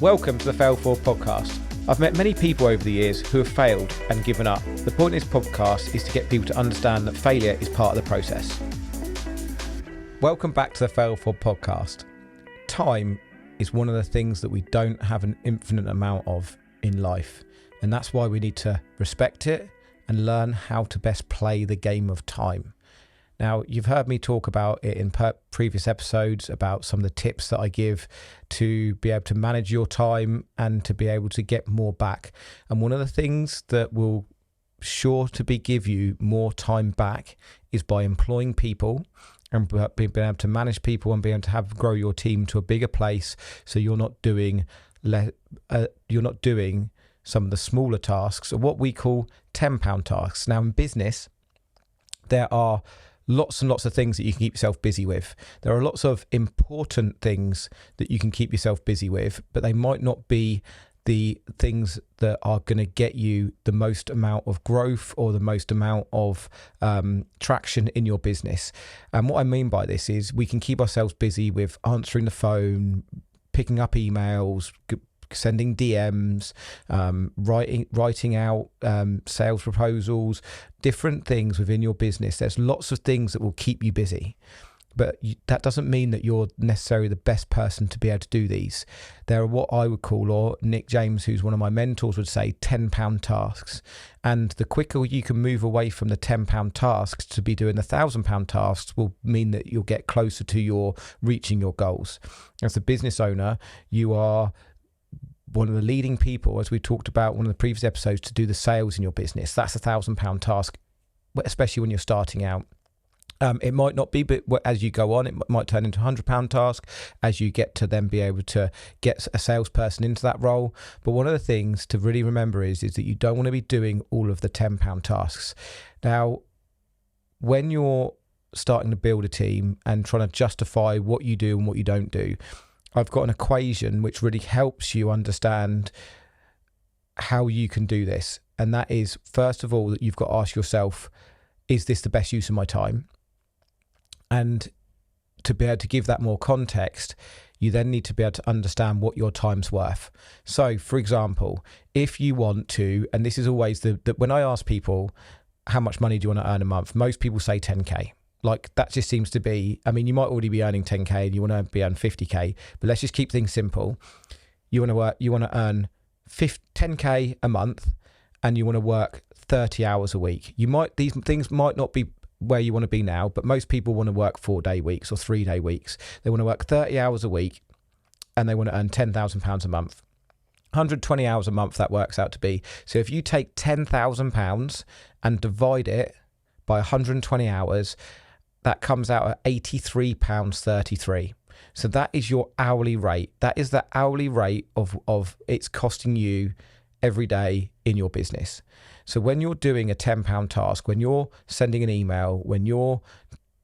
Welcome to the Forward Podcast. I've met many people over the years who have failed and given up. The point of this podcast is to get people to understand that failure is part of the process. Welcome back to the Forward Podcast. Time is one of the things that we don't have an infinite amount of in life, and that's why we need to respect it and learn how to best play the game of time. Now, you've heard me talk about it in previous episodes about some of the tips that I give to be able to manage your time and to be able to get more back. And one of the things that will sure to be give you more time back is by employing people and being able to manage people and being able to grow your team to a bigger place. So you're not doing some of the smaller tasks, or what we call £10 tasks. Now, in business, there are lots and lots of things that you can keep yourself busy with. There are lots of important things that you can keep yourself busy with, but they might not be the things that are going to get you the most amount of growth or the most amount of traction in your business. And what I mean by this is we can keep ourselves busy with answering the phone, picking up emails, sending DMs, writing out sales proposals, different things within your business. There's lots of things that will keep you busy, but that doesn't mean that you're necessarily the best person to be able to do these. There are what I would call, or Nick James, who's one of my mentors, would say, £10 tasks. And the quicker you can move away from the £10 tasks to be doing the £1,000 tasks will mean that you'll get closer to your reaching your goals. As a business owner, you are one of the leading people, as we talked about one of the previous episodes, to do the sales in your business. That's a £1,000 task, especially when you're starting out. It might not be, but as you go on, it might turn into a £100 task as you get to then be able to get a salesperson into that role. But one of the things to really remember is that you don't want to be doing all of the £10 tasks. Now, when you're starting to build a team and trying to justify what you do and what you don't do, I've got an equation which really helps you understand how you can do this. And that is, first of all, that you've got to ask yourself, is this the best use of my time? And to be able to give that more context, you then need to be able to understand what your time's worth. So, for example, if you want to, and this is always that when I ask people, how much money do you want to earn a month? Most people say 10K. Like, that just seems to be, I mean, you might already be earning 10K and you want to be earning 50K, but let's just keep things simple. You want to earn 10K a month and you want to work 30 hours a week. These things might not be where you want to be now, but most people want to work 4-day weeks or 3-day weeks. They want to work 30 hours a week and they want to earn £10,000 a month. 120 hours a month, that works out to be. So if you take £10,000 and divide it by 120 hours, that comes out at £83.33. So that is your hourly rate. That is the hourly rate of it's costing you every day in your business. So when you're doing a £10 task, when you're sending an email, when you're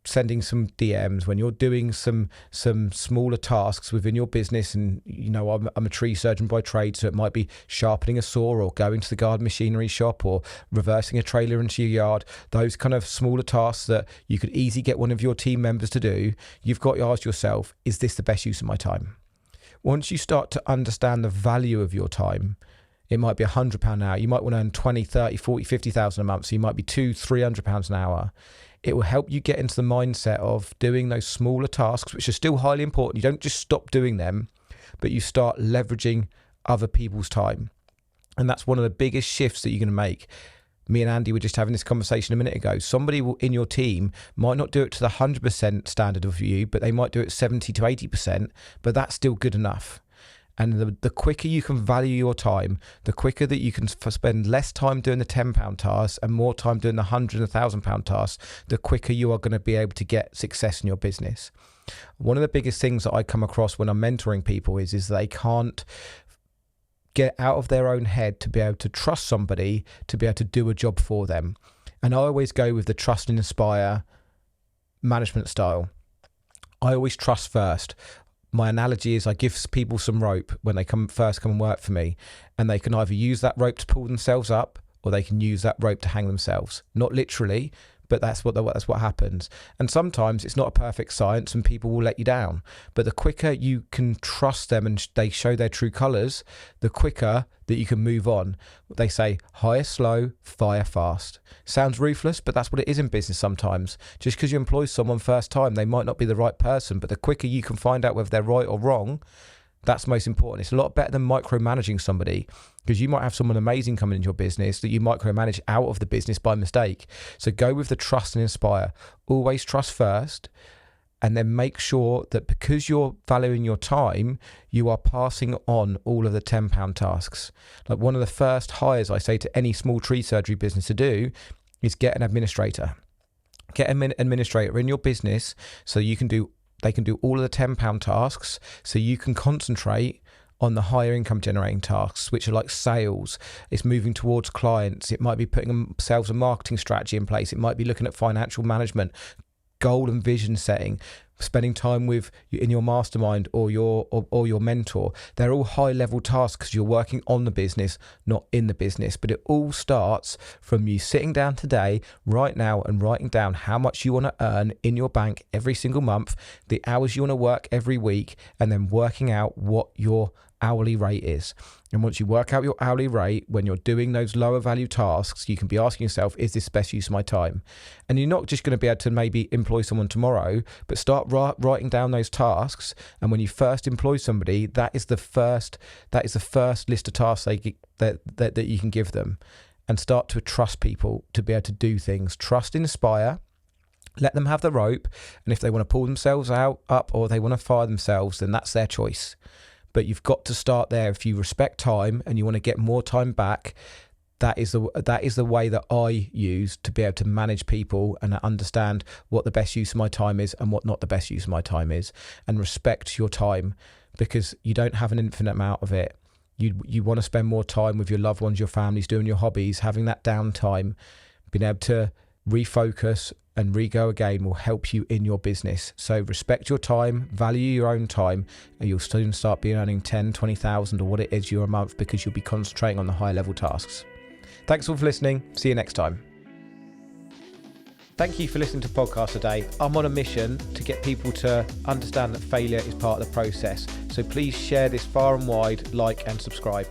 sending some DMs, when you're doing some smaller tasks within your business, and I'm a tree surgeon by trade, so it might be sharpening a saw or going to the garden machinery shop or reversing a trailer into your yard, those kind of smaller tasks that you could easily get one of your team members to do, you've got to ask yourself, is this the best use of my time? Once you start to understand the value of your time, it might be £100 an hour, you might want to earn 20, 30, 40, 50,000 a month, so you might be £200-300 an hour. It will help you get into the mindset of doing those smaller tasks, which are still highly important. You don't just stop doing them, but you start leveraging other people's time. And that's one of the biggest shifts that you're going to make. Me and Andy were just having this conversation a minute ago. Somebody in your team might not do it to the 100% standard of you, but they might do it 70 to 80%, but that's still good enough. And the quicker you can value your time, the quicker that you can spend less time doing the £10 tasks and more time doing the £100 and £1,000 tasks, the quicker you are going to be able to get success in your business. One of the biggest things that I come across when I'm mentoring people is they can't get out of their own head to be able to trust somebody to be able to do a job for them. And I always go with the trust and inspire management style. I always trust first. My analogy is I give people some rope when they come and work for me, and they can either use that rope to pull themselves up or they can use that rope to hang themselves. Not literally, but that's what happens. And sometimes it's not a perfect science and people will let you down. But the quicker you can trust them and they show their true colours, the quicker that you can move on. They say hire slow, fire fast. Sounds ruthless, but that's what it is in business sometimes. Just because you employ someone first time, they might not be the right person, but the quicker you can find out whether they're right or wrong, that's most important. It's a lot better than micromanaging somebody, because you might have someone amazing coming into your business that you micromanage out of the business by mistake. So go with the trust and inspire. Always trust first, and then make sure that because you're valuing your time, you are passing on all of the £10 tasks. Like one of the first hires I say to any small tree surgery business to do is get an administrator. Get an administrator in your business so they can do all of the £10 tasks, so you can concentrate on the higher income generating tasks, which are like sales. It's moving towards clients. It might be putting a sales and marketing strategy in place. It might be looking at financial management, goal and vision setting, spending time with in your mastermind or your mentor. They're all high level tasks because you're working on the business, not in the business. But it all starts from you sitting down today, right now, and writing down how much you want to earn in your bank every single month, the hours you want to work every week, and then working out what your hourly rate is. And once you work out your hourly rate, when you're doing those lower value tasks, you can be asking yourself, is this best use of my time? And you're not just going to be able to maybe employ someone tomorrow, but start writing down those tasks. And when you first employ somebody, that is the first list of tasks that you can give them, and start to trust people to be able to do things. Trust, inspire. Let them have the rope. And if they want to pull themselves up or they want to fire themselves, then that's their choice. But you've got to start there. If you respect time and you want to get more time back, that is the way that I use to be able to manage people and understand what the best use of my time is and what not the best use of my time is, and respect your time, because you don't have an infinite amount of it. You want to spend more time with your loved ones, your families, doing your hobbies, having that downtime, being able to refocus and re-go again will help you in your business. So respect your time, value your own time, and you'll soon start earning 10, 20,000 or what it is a month, because you'll be concentrating on the high level tasks. Thanks all for listening. See you next time. Thank you for listening to Podcast Today. I'm on a mission to get people to understand that failure is part of the process. So please share this far and wide, like and subscribe.